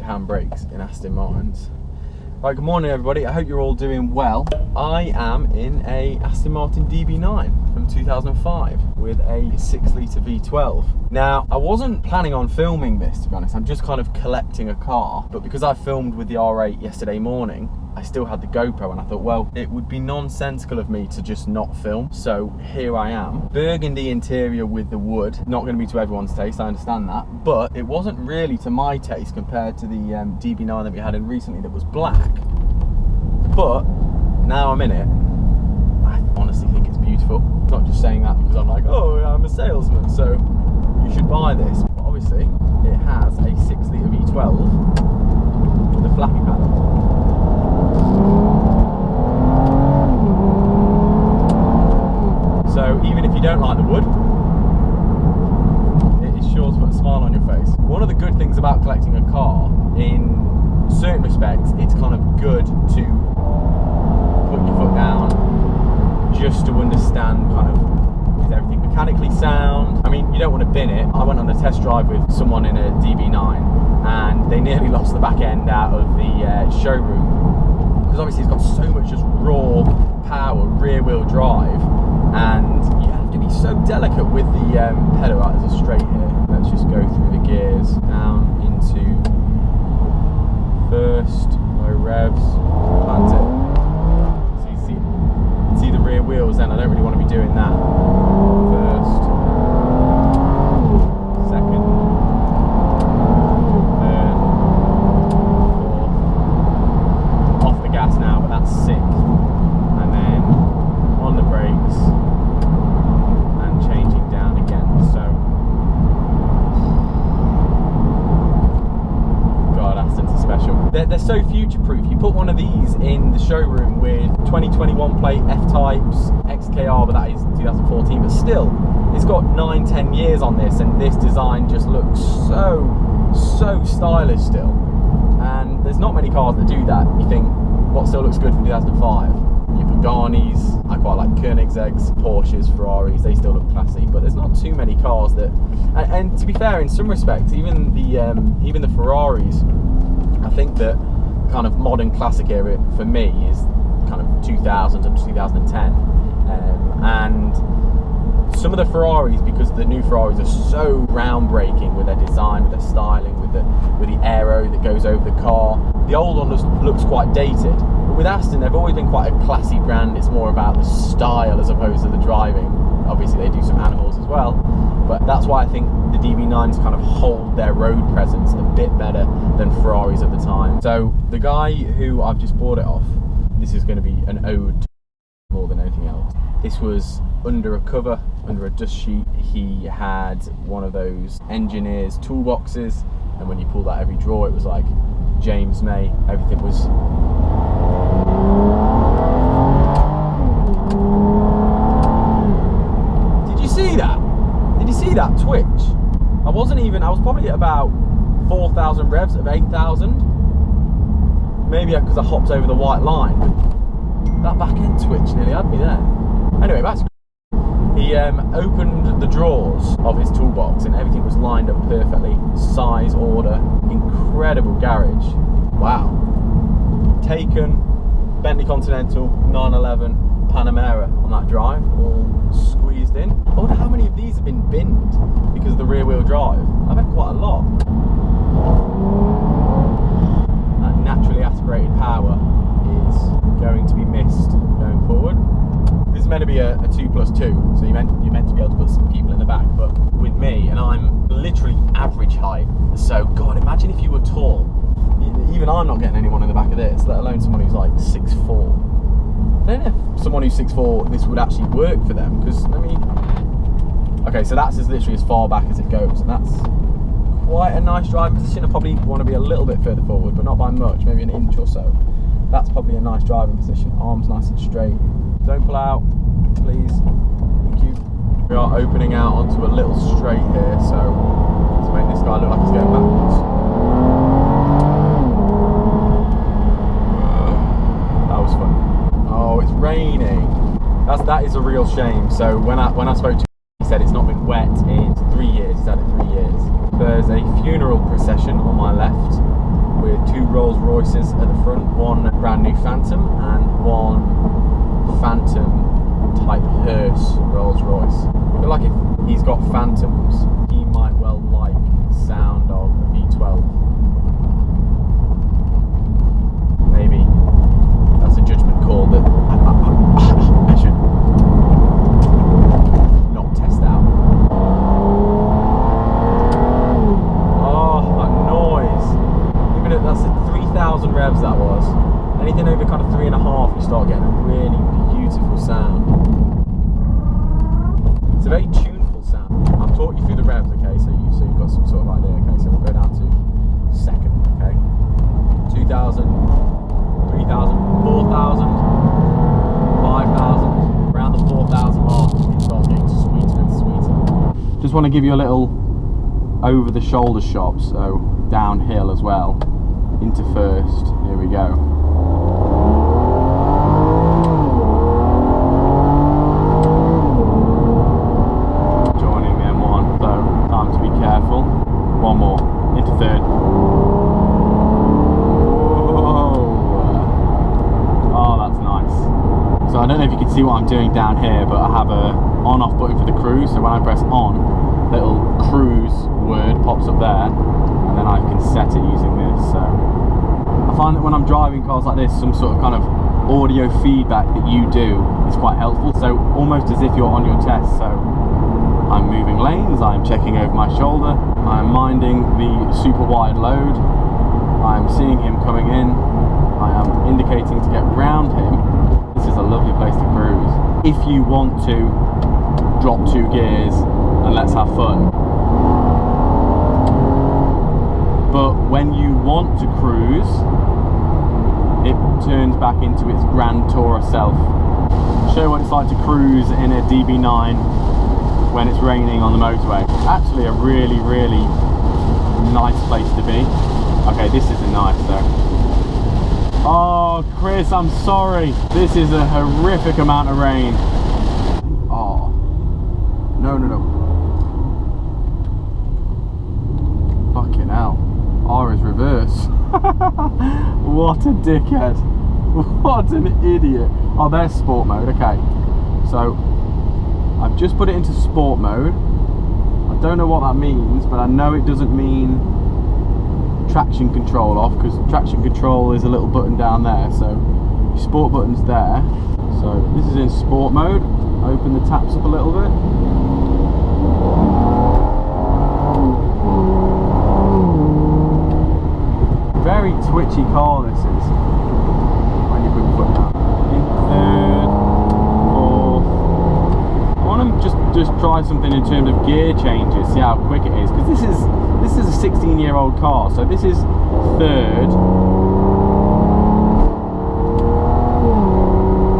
handbrakes in Aston Martins. Right, good morning everybody, I hope you're all doing well. I am in a Aston Martin DB9 from 2005 with a 6-litre V12. Now, I wasn't planning on filming this, to be honest. I'm just kind of collecting a car, but because I filmed with the R8 yesterday morning, I still had the GoPro and I thought, well, it would be nonsensical of me to just not film. So here I am. Burgundy interior with the wood. Not going to be to everyone's taste, I understand that. But it wasn't really to my taste compared to the DB9 that we had in recently that was black. But now I'm in it, I honestly think it's beautiful. I'm not just saying that because I'm like, oh, I'm a salesman, so you should buy this. But obviously, it has a 6-litre V12 with a flappy paddle. So even if you don't like the wood, it is sure to put a smile on your face. One of the good things about collecting a car, in certain respects, it's kind of good to put your foot down just to understand kind of, is everything mechanically sound? I mean, you don't want to bin it. I went on a test drive with someone in a DB9 and they nearly lost the back end out of the showroom, because obviously it's got so much just raw power, rear wheel drive, and you have to be so delicate with the pedal. Right, there's a straight here. Let's just go through the gears down into first, low revs, plant it. So you see the rear wheels then, I don't really want to be doing that. First, second, third, fourth. Off the gas now, but that's sixth. And then on the brakes and changing down again. So God, Aston's are special. They're so future-proof. You put one of these in the showroom with 2021 plate F-types, XKR, but that is 2014, but still, it's got 9-10 years on this, and this design just looks so stylish still. And there's not many cars that do that. You think, what still looks good from 2005? Your Paganis, I quite like Koenigsegg's, Porsches, Ferraris, they still look classy, but there's not too many cars that, and to be fair, in some respects, even the Ferraris, I think that kind of modern classic era for me is kind of 2000s up to 2010, and some of the Ferraris, because the new Ferraris are so groundbreaking with their design, with their styling, with the aero that goes over the car. The old one looks quite dated, but with Aston they've always been quite a classy brand. It's more about the style as opposed to the driving. Obviously they do some animals as well, but that's why I think the DB9s kind of hold their road presence a bit better than Ferraris at the time. So the guy who I've just bought it off, this is going to be an ode to more than anything else. This was under a cover, under a dust sheet. He had one of those engineer's toolboxes, and when you pulled out every drawer, it was like James May. Everything was. Did you see that? Did you see that twitch? I was probably at about 4,000 revs of 8,000. Maybe because I hopped over the white line, but that back end twitch nearly had me there. Anyway, that's. He opened the drawers of his toolbox and everything was lined up perfectly. Size, order, incredible garage. Wow. Taken, Bentley Continental, 911, Panamera on that drive, all squeezed in. I wonder how many of these have been binned because of the rear wheel drive. I bet quite a lot. That naturally aspirated power is going to be missed going forward. This is meant to be a 2+2, so you're meant to be able to put some people in the back, but with me, and I'm literally average height, so God, imagine if you were tall. Even I'm not getting anyone in the back of this, let alone someone who's like 6'4". I don't know if someone who's 6'4", this would actually work for them, because, I mean, okay, so that's literally as far back as it goes, and that's quite a nice driving position. I probably want to be a little bit further forward, but not by much, maybe an inch or so. That's probably a nice driving position. Arms nice and straight. Don't pull out, please. Thank you. We are opening out onto a little straight here, so to make this guy look like he's going backwards. That was fun. Oh, it's raining. That is a real shame. So when I spoke to him, he said it's not been wet in 3 years. He's had it 3 years. There's a funeral procession on my left. with 2 Rolls Royces at the front, one brand new Phantom and one Phantom type hearse Rolls Royce. I feel like if he's got Phantoms, he might well like the sound of a V12. Maybe that's a judgment call that I should not test out. Oh, that noise! Even if that's at 3,000 revs, that was. Anything over kind of 3.5, you start getting a really beautiful sound. It's a very tuneful sound. I've taught you through the revs, okay, so you've got some sort of idea, okay, so we'll go down to second, okay. 2,000, 3,000, 4,000, 5,000, around the 4,000 mark, it starts getting sweeter and sweeter. Just want to give you a little over the shoulder shot, so downhill as well, into first, here we go. Joining the M1, so time to be careful. One more, into third. So I don't know if you can see what I'm doing down here, but I have a on-off button for the cruise, so when I press on, little cruise word pops up there, and then I can set it using this. So I find that when I'm driving cars like this, some sort of kind of audio feedback that you do is quite helpful, so almost as if you're on your test. So I'm moving lanes, I'm checking over my shoulder, I'm minding the super wide load, I'm seeing him coming in, I am indicating to get round him. This is a lovely place to cruise. If you want to drop 2 gears and let's have fun. But when you want to cruise, it turns back into its grand tourer self. I'll show you what it's like to cruise in a DB9 when it's raining on the motorway. Actually a really, really nice place to be. Okay, this isn't nice though. Oh, Chris, I'm sorry. This is a horrific amount of rain. Oh, no. Fucking hell. R is reverse. What a dickhead. What an idiot. Oh, there's sport mode. Okay. So, I've just put it into sport mode. I don't know what that means, but I know it doesn't mean traction control off, because traction control is a little button down there, so your sport button's there. So this is in sport mode. Open the taps up a little bit. Very twitchy car this is when you put your foot down. In third, fourth. I want to just try something in terms of gear changes, see how quick it is, because this is a 16-year-old car, so this is third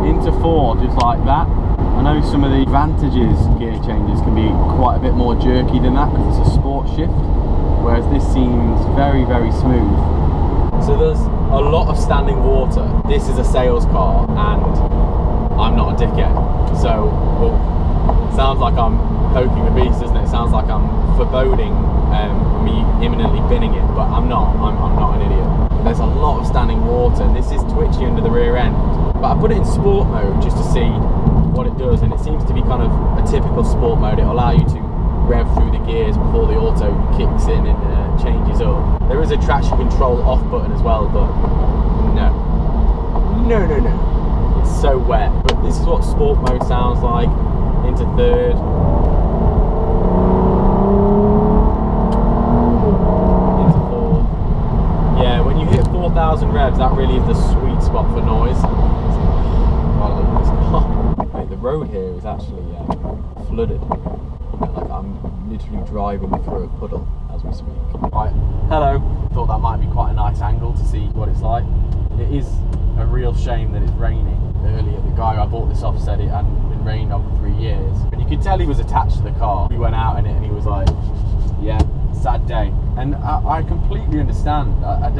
into fourth, just like that. I know some of the Vantage's gear changes can be quite a bit more jerky than that because it's a sport shift, whereas this seems very, very smooth. So there's a lot of standing water. This is a sales car and I'm not a dickhead, so sounds like I'm poking the beast, doesn't it? It sounds like I'm foreboding me imminently binning it, but I'm not. I'm not an idiot. There's a lot of standing water. This is twitchy under the rear end, but I put it in sport mode just to see what it does, and it seems to be kind of a typical sport mode. It'll allow you to rev through the gears before the auto kicks in and changes up. There is a traction control off button as well, but no. It's so wet. But this is what sport mode sounds like. Into third. Into fourth. Yeah, when you hit 4,000 revs, that really is the sweet spot for noise. Mate, the road here is actually flooded. Like I'm literally driving through a puddle as we speak. Right, hello. Thought that might be quite a nice angle to see what it's like. It is a real shame that it's raining. Earlier, the guy I bought this off said it hadn't been rained on for 3 years. And you could tell he was attached to the car. We went out in it and he was like, yeah, sad day. And I completely understand. I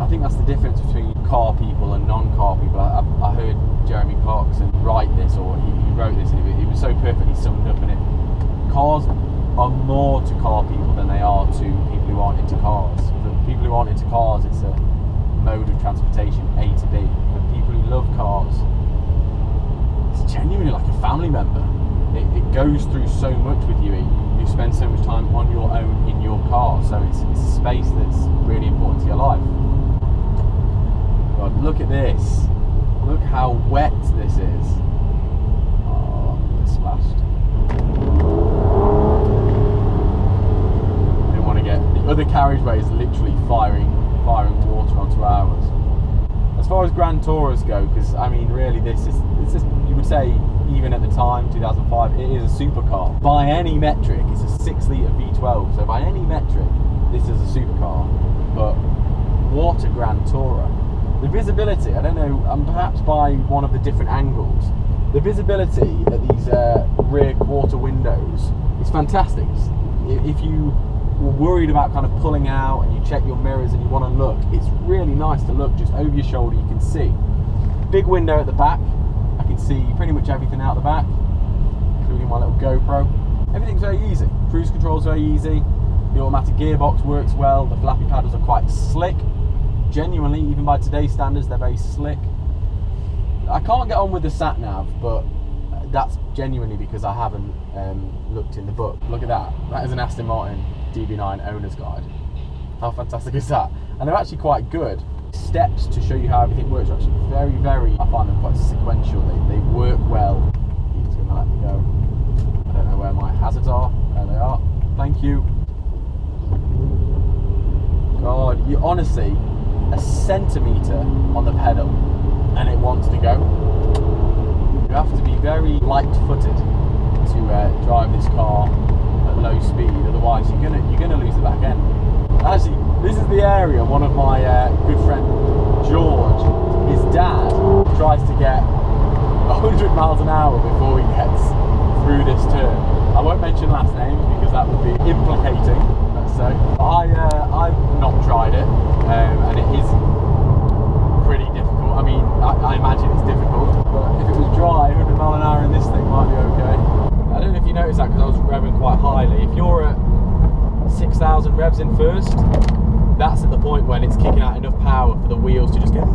think that's the difference between car people and non-car people. I heard Jeremy Clarkson write this, or he wrote this, and it was so perfectly summed up in it. Cars are more to car people than they are to people who aren't into cars. people who aren't into cars, it's a mode of transportation, A to B. For people who love cars, it's genuinely like a family member. It goes through so much with you. You spend so much time on your own in your car, so it's a space that's really important to your life. God, look at this. Look how wet this is. Oh, it's splashed. I don't want to get... The other carriageway is literally firing water onto ours. As far as Grand Tourers go, because I mean really this is you would say, even at the time 2005, it is a supercar by any metric. It's a 6-litre V12, so by any metric this is a supercar. But what a Grand Tourer. The visibility, I don't know, perhaps by one of the different angles, the visibility at these rear quarter windows is fantastic. If you were worried about kind of pulling out and you check your mirrors and you want to look, it's really nice to look just over your shoulder. You can see big window at the back. I can see pretty much everything out the back, including my little GoPro. Everything's very easy. Cruise control's very easy. The automatic gearbox works well. The flappy paddles are quite slick. Genuinely, even by today's standards, they're very slick. I can't get on with the sat nav, but that's genuinely because I haven't looked in the book. Look at that. That is an Aston Martin DB9 owner's guide. How fantastic is that? And they're actually quite good. Steps to show you how everything works are actually very, I find them quite sequential. They work well. He's just going to let me go. I don't know where my hazards are. There they are. Thank you. God, you honestly, a centimetre on the pedal and it wants to go. You have to be very light-footed to drive this car at low speed, otherwise you're gonna lose the back end. Actually, this is the area one of my good friend George, his dad, tries to get 100 miles an hour before he gets through this turn. I won't mention last names because that would be implicating, let's say. I've not tried it, and it is pretty difficult. I mean, I imagine it's difficult, but if it was dry, 100 mile an hour in this thing might be okay. I don't know if you noticed that because I was revving quite highly. If you're at 6,000 revs in first, that's at the point when it's kicking out enough power for the wheels to just go no.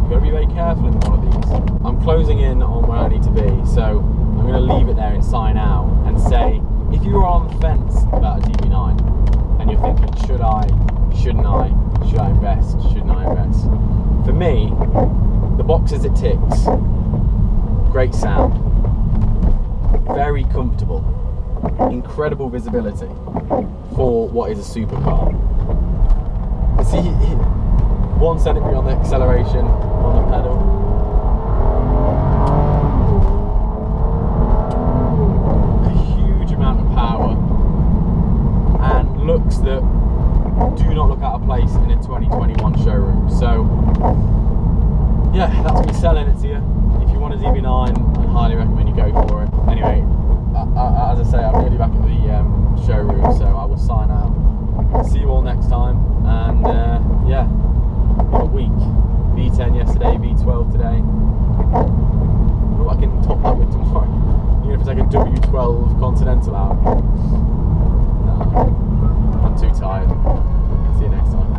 You've got to be very careful in one of these. I'm closing in on where I need to be, so I'm going to leave it there and sign out and say, if you are on the fence about a DB9 and you're thinking, should I, shouldn't I, should I invest, shouldn't I invest? For me, the boxes it ticks, great sound, very comfortable, incredible visibility for what is a supercar. See, 1 centimetre on the acceleration on the pedal. A huge amount of power and looks that do not look out of place in a 2021 showroom. So yeah, that's me selling it to you. If you want a DB9, I highly recommend you go for it. Anyway, as I say, I'm nearly back at the showroom, so I will sign out. See you all next time, and yeah, what a week. V10 yesterday, V12 today. Well, I can top that with tomorrow. Even if I take a W12 Continental out. No, I'm too tired. See you next time.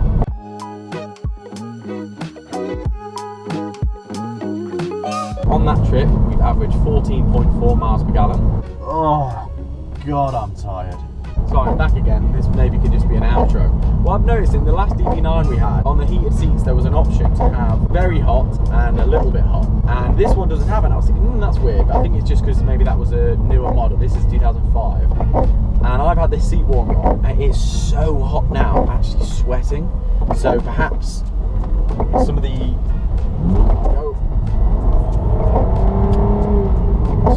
On that trip, we've averaged 14.4 miles per gallon. Oh, God, I'm tired. So I'm back again. This maybe could just be an outro. Well, I've noticed in the last DB9 we had, on the heated seats there was an option to have very hot and a little bit hot. And this one doesn't have it. I was thinking, that's weird. But I think it's just because maybe that was a newer model. This is 2005. And I've had this seat warmer on. And it's so hot now, I'm actually sweating. So perhaps some of the...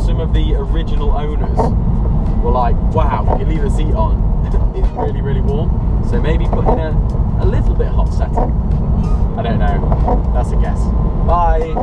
Some of the original owners were like, wow, you can leave the seat on, it's really, really warm. So maybe put in a little bit hot setting. I don't know, that's a guess. Bye.